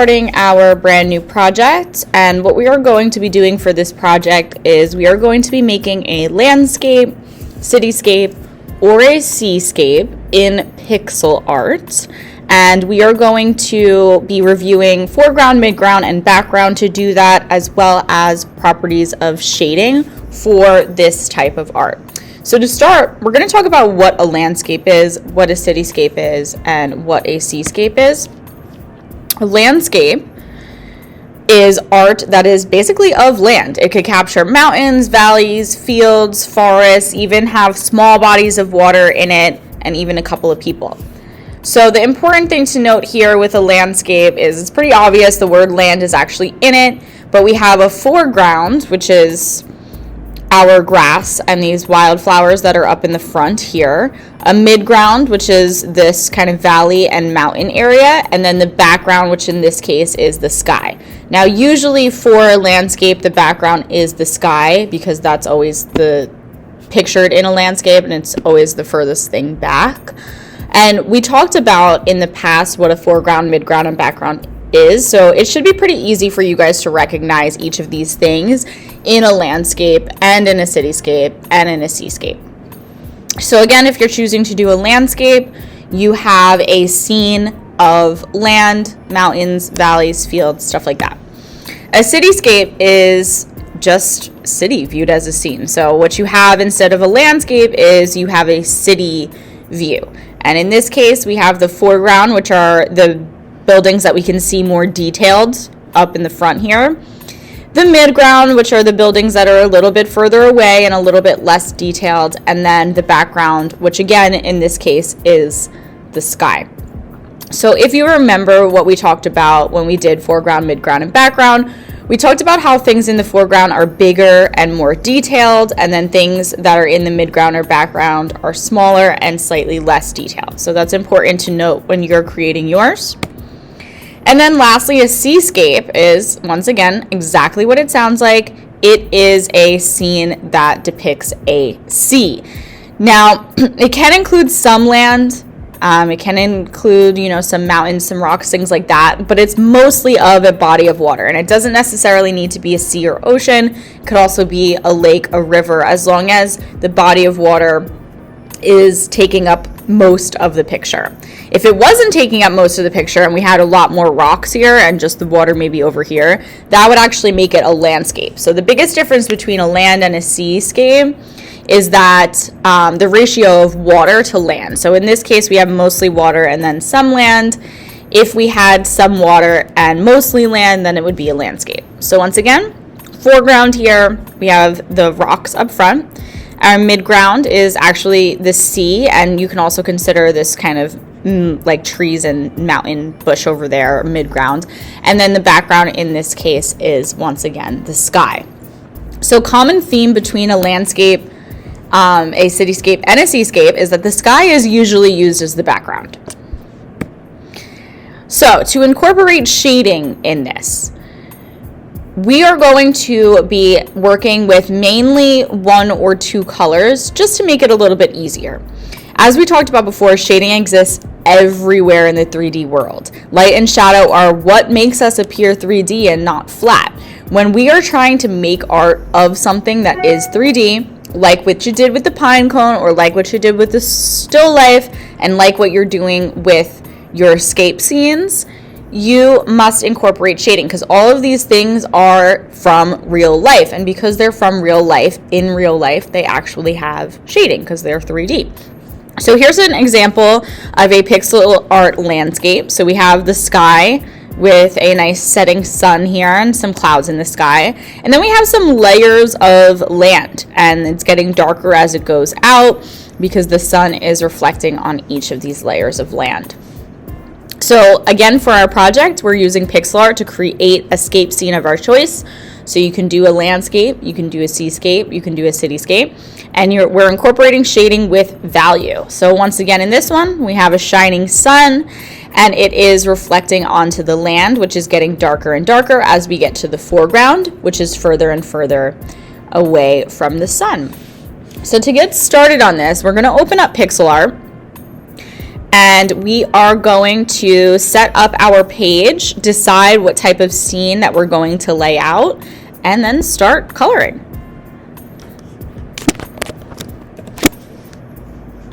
Starting our brand new project, and what we are going to be doing for this project is we are going to be making a landscape, cityscape, or a seascape in pixel art, and we are going to be reviewing foreground, midground, and background to do that, as well as properties of shading for this type of art. So to start, we're going to talk about what a landscape is, what a cityscape is, and what a seascape is. A landscape is art that is basically of land. It could capture mountains, valleys, fields, forests, even have small bodies of water in it, and even a couple of people. So the important thing to note here with a landscape is it's pretty obvious the word land is actually in it, but we have a foreground, which is our grass and these wildflowers that are up in the front here, a midground, which is this kind of valley and mountain area, and then the background, which in this case is the sky. Now, usually for a landscape, the background is the sky because that's always the pictured in a landscape, and it's always the furthest thing back. And we talked about in the past what a foreground, midground, and background is, so it should be pretty easy for you guys to recognize each of these things in a landscape and in a cityscape and in a seascape. So again, if you're choosing to do a landscape, you have a scene of land, mountains, valleys, fields, stuff like that. A cityscape is just city viewed as a scene. So what you have instead of a landscape is you have a city view. And in this case, we have the foreground, which are the buildings that we can see more detailed up in the front here. The midground, which are the buildings that are a little bit further away and a little bit less detailed. And then the background, which again, in this case, is the sky. So if you remember what we talked about when we did foreground, midground, and background, we talked about how things in the foreground are bigger and more detailed, and then things that are in the midground or background are smaller and slightly less detailed. So that's important to note when you're creating yours. And then lastly, a seascape is, once again, exactly what it sounds like. It is a scene that depicts a sea. Now, it can include some land. It can include, some mountains, some rocks, things like that. But it's mostly of a body of water. And it doesn't necessarily need to be a sea or ocean. It could also be a lake, a river, as long as the body of water is taking up most of the picture. If it wasn't taking up most of the picture and we had a lot more rocks here and just the water maybe over here, that would actually make it a landscape. So the biggest difference between a land and a seascape is that the ratio of water to land. So in this case, we have mostly water and then some land. If we had some water and mostly land, then it would be a landscape. So once again, foreground here, we have the rocks up front. Our midground is actually the sea, and you can also consider this kind of like trees and mountain bush over there, midground. And then the background in this case is, once again, the sky. So common theme between a landscape, a cityscape, and a seascape is that the sky is usually used as the background. So to incorporate shading in this, we are going to be working with mainly one or two colors just to make it a little bit easier. As we talked about before, shading exists everywhere in the 3D world. Light and shadow are what makes us appear 3D and not flat. When we are trying to make art of something that is 3D, like what you did with the pine cone, or like what you did with the still life, and like what you're doing with your escape scenes, you must incorporate shading because all of these things are from real life. And because they're from real life, in real life, they actually have shading because they're 3D. So here's an example of a pixel art landscape. So we have the sky with a nice setting sun here and some clouds in the sky. And then we have some layers of land, and it's getting darker as it goes out because the sun is reflecting on each of these layers of land. So again, for our project, we're using pixel art to create a scape scene of our choice. So you can do a landscape, you can do a seascape, you can do a cityscape, and we're incorporating shading with value. So once again, in this one, we have a shining sun, and it is reflecting onto the land, which is getting darker and darker as we get to the foreground, which is further and further away from the sun. So to get started on this, we're going to open up pixel art. and we are going to set up our page, decide what type of scene that we're going to lay out, and then start coloring.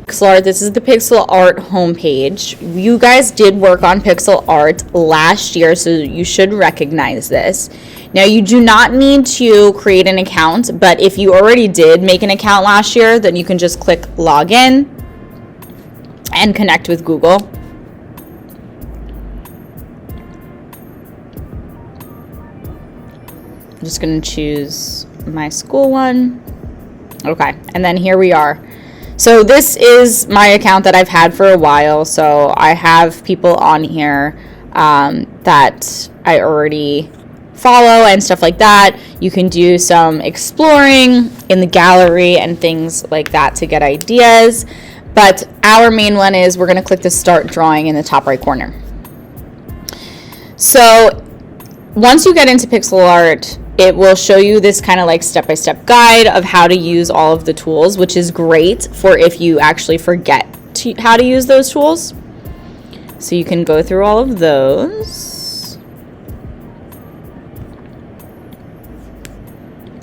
Pixel art. This is the pixel art homepage. You guys did work on pixel art last year, so you should recognize this. Now, you do not need to create an account, but if you already did make an account last year, then you can just click login and connect with Google. I'm just going to choose my school one. Okay, and then here we are. So this is my account that I've had for a while. So I have people on here that I already follow and stuff like that. You can do some exploring in the gallery and things like that to get ideas. But our main one is we're going to click the start drawing in the top right corner. So once you get into pixel art, it will show you this kind of like step-by-step guide of how to use all of the tools, which is great for if you actually forget how to use those tools. So you can go through all of those.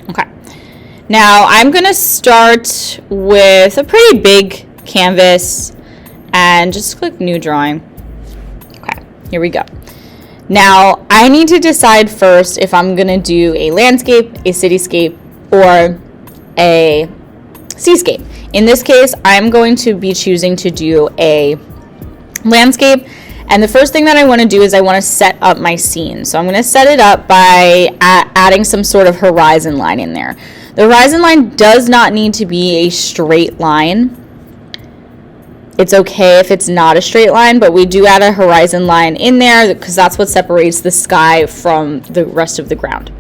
Okay. Now I'm going to start with a pretty big canvas and just click new drawing. Okay, here we go. Now, I need to decide first if I'm going to do a landscape, a cityscape, or a seascape. In this case, I'm going to be choosing to do a landscape. And the first thing that I want to do is I want to set up my scene. So I'm going to set it up by adding some sort of horizon line in there. The horizon line does not need to be a straight line. It's okay if it's not a straight line, but we do add a horizon line in there because that's what separates the sky from the rest of the ground.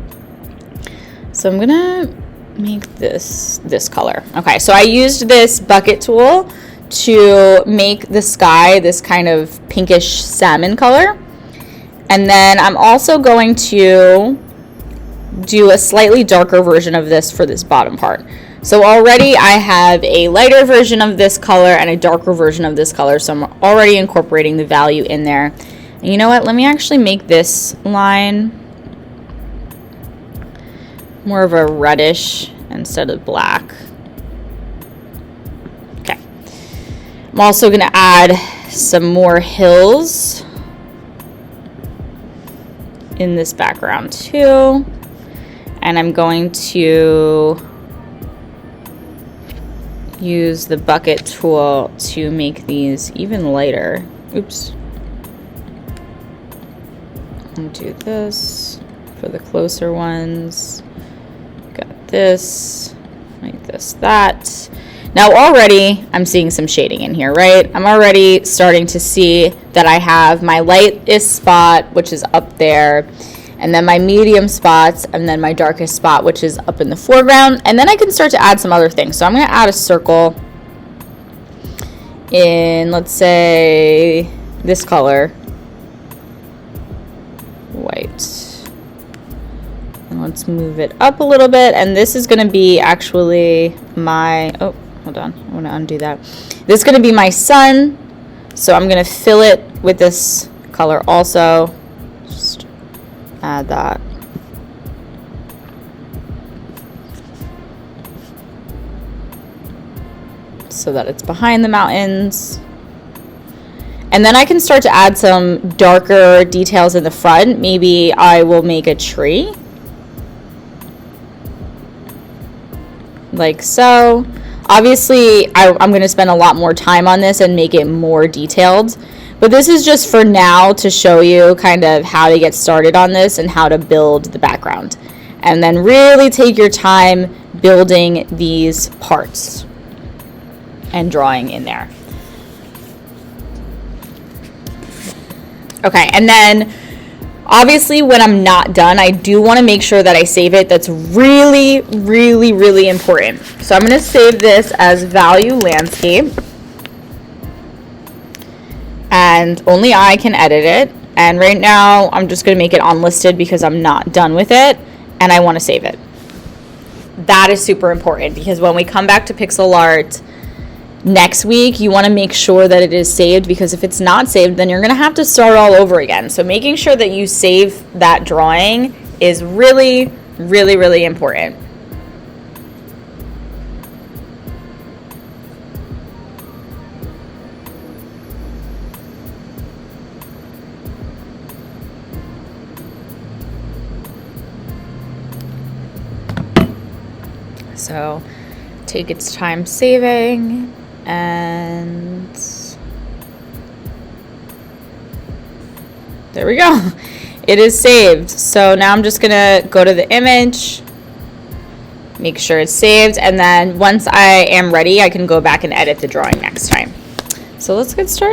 So I'm gonna make this color. Okay, so I used this bucket tool to make the sky this kind of pinkish salmon color. And then I'm also going to do a slightly darker version of this for this bottom part. So already I have a lighter version of this color and a darker version of this color, so I'm already incorporating the value in there. And you know what? Let me actually make this line more of a reddish instead of black. Okay. I'm also going to add some more hills in this background too. And I'm going to use the bucket tool to make these even lighter. Oops. And do this for the closer ones. Got this, like this, that. Now already I'm seeing some shading in here, right? I'm already starting to see that I have my lightest spot, which is up there, and then my medium spots, and then my darkest spot, which is up in the foreground. And then I can start to add some other things. So I'm going to add a circle in, let's say, this color, white. And let's move it up a little bit. And this is going to be actually my, oh, hold on, I want to undo that. This is going to be my sun. So I'm going to fill it with this color also. Just add that. So that it's behind the mountains. And then I can start to add some darker details in the front. Maybe I will make a tree. Like so. Obviously, I'm going to spend a lot more time on this and make it more detailed. But this is just for now to show you kind of how to get started on this and how to build the background. And then really take your time building these parts and drawing in there. Okay, and then obviously when I'm not done, I do want to make sure that I save it. That's really, really, really important. So I'm going to save this as value landscape. And only I can edit it. And right now I'm just going to make it unlisted because I'm not done with it and I want to save it. That is super important because when we come back to pixel art next week, you want to make sure that it is saved, because if it's not saved, then you're going to have to start all over again. So making sure that you save that drawing is really, really, really important. So take its time saving, and there we go. It is saved. So now I'm just gonna go to the image, make sure it's saved, and then once I am ready, I can go back and edit the drawing next time. So let's get started.